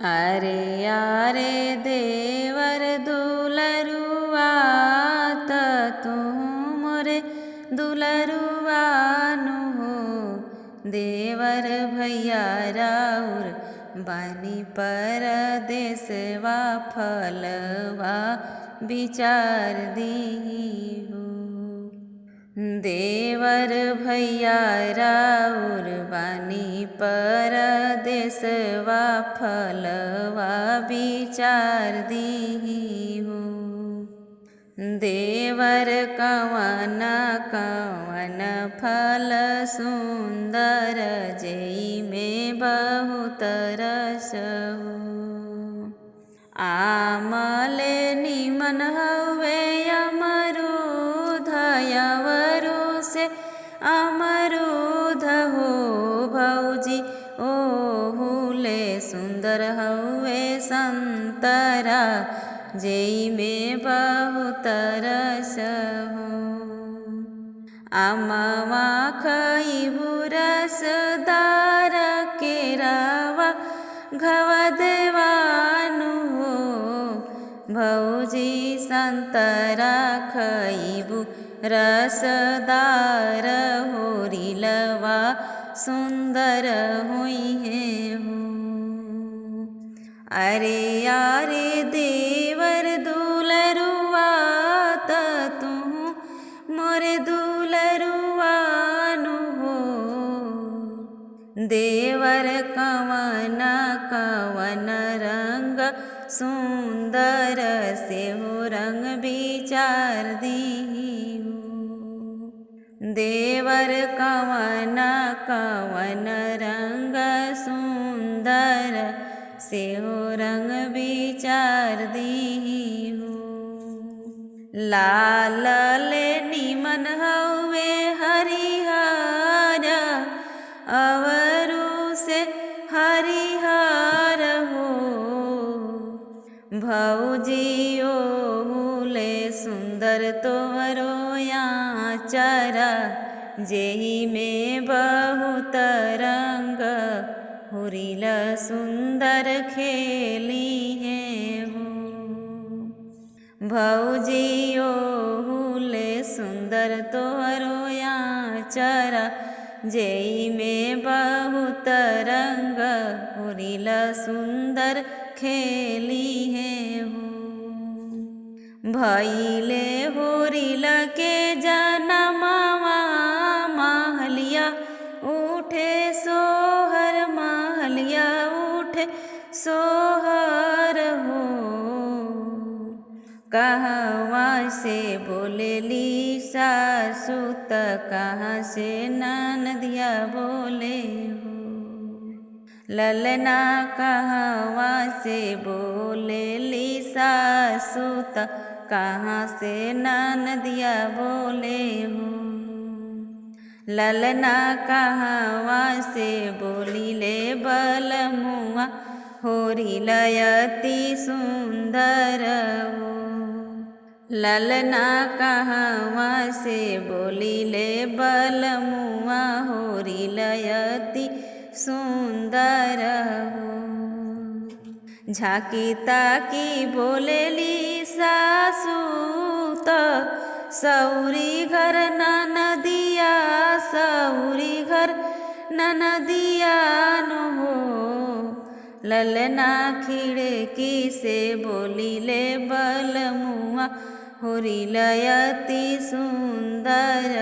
अरे यारे देवर दुलरुआ त तुम मोरे दुलरुआनु हो। देवर भैया राउर बानी परदेसवा फलवा विचार दीहू। देवर भैया राउर बानी परदेसवा फलवा विचार दीहू। देवर कवन कवन फल सुंदर जेई में बहुत रस हो। आमले निमन हवे अमरूद यवरू से अमरूद हो भौजी ओहुले सुंदर हवे संतरा जेई में बहुत रस हो। अमवा खइबू रसदार केरावा घवा देवानु हो। भौजी संतरा खइबू रसदार होरिलवा सुंदर हुई है हो। अरे यारे देवर दुलरुआ त तू मोरे दुलरुआनु हो। देवर कवन कवन रंग सुंदर से हो रंग विचार दीहू। देवर कवन कवन रंग सुंदर से हो रंग विचार दीहू। लाल ले निमन हवे हरिहर अवरू से हरिहर हो। भौजी ओहुले सुंदर तोरो आचरा जेही में बहुत रंग होरिला सुंदर खेली है हो। भौजी ओहुले सुंदर तोरो आचरा जेई में बहुत रंग होरिला सुंदर खेली है हो। भैले होरिला के जनमवा महलिया उठे सोहर महलिया उठे सोहर हो। कहवा से बोलेली सासु त कहाँ से ननदिया बोले हो। ललना कहवा से बोलेली सासु त कहाँ से ननदिया बोले हो। ललना कहवा से बोलिले बलमुआ होरिला अति सुंदर हो। ललना कहवा से बोलिले बलमुआ होरिला अति सुंदर हो। झाकी ताकी बोलेली सासु त सौरी घर ननदिया सौरी घर ननदिया नो हो। ललना खिड़की से बोलिले बलमुआ होरिला अति सुंदर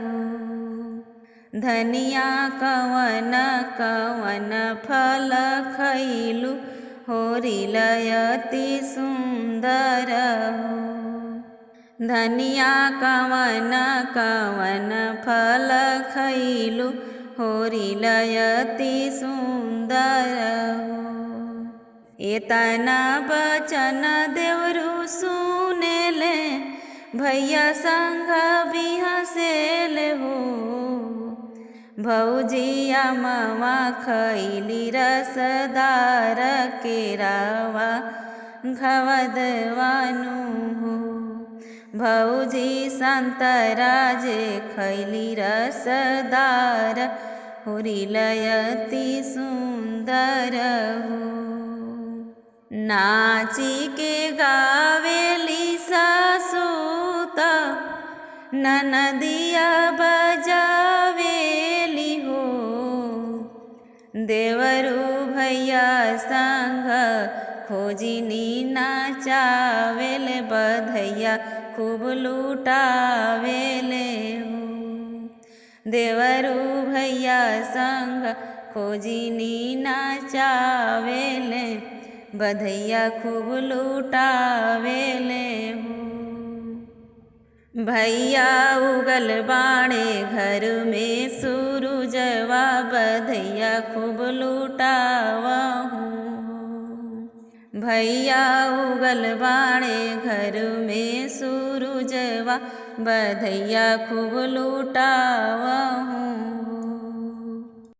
हो। धनिया कवन कवन फल खइलू होरिला अति सुंदर हो। धनिया कवन कवन फल खइलू होरिला अति सुंदर हो। एतना बचन देवरू सुनेले भैया संग बिहसेले हो। भौजिया मवा खइली रसदार केरावा घवदवानु हो। भौजी संतरा जे खैली रसदार होरिला अति सुंदर हो। नाची के गावेली सासू त ननदिया बजावेली हो। देवरू भैया संग खोजिनी नाचावेले बधैया खूब लूटावेले हो। देवरू भैया संग खोजिनी नाचावेले बधैया खूब लूटावेले हो। भैया उगल बाणे घर में सूरुजवा बधैया खूब लूटावहूँ। भैया उगल बाणे घर में सूरुजवा बधैया खूब लूटावहूँ।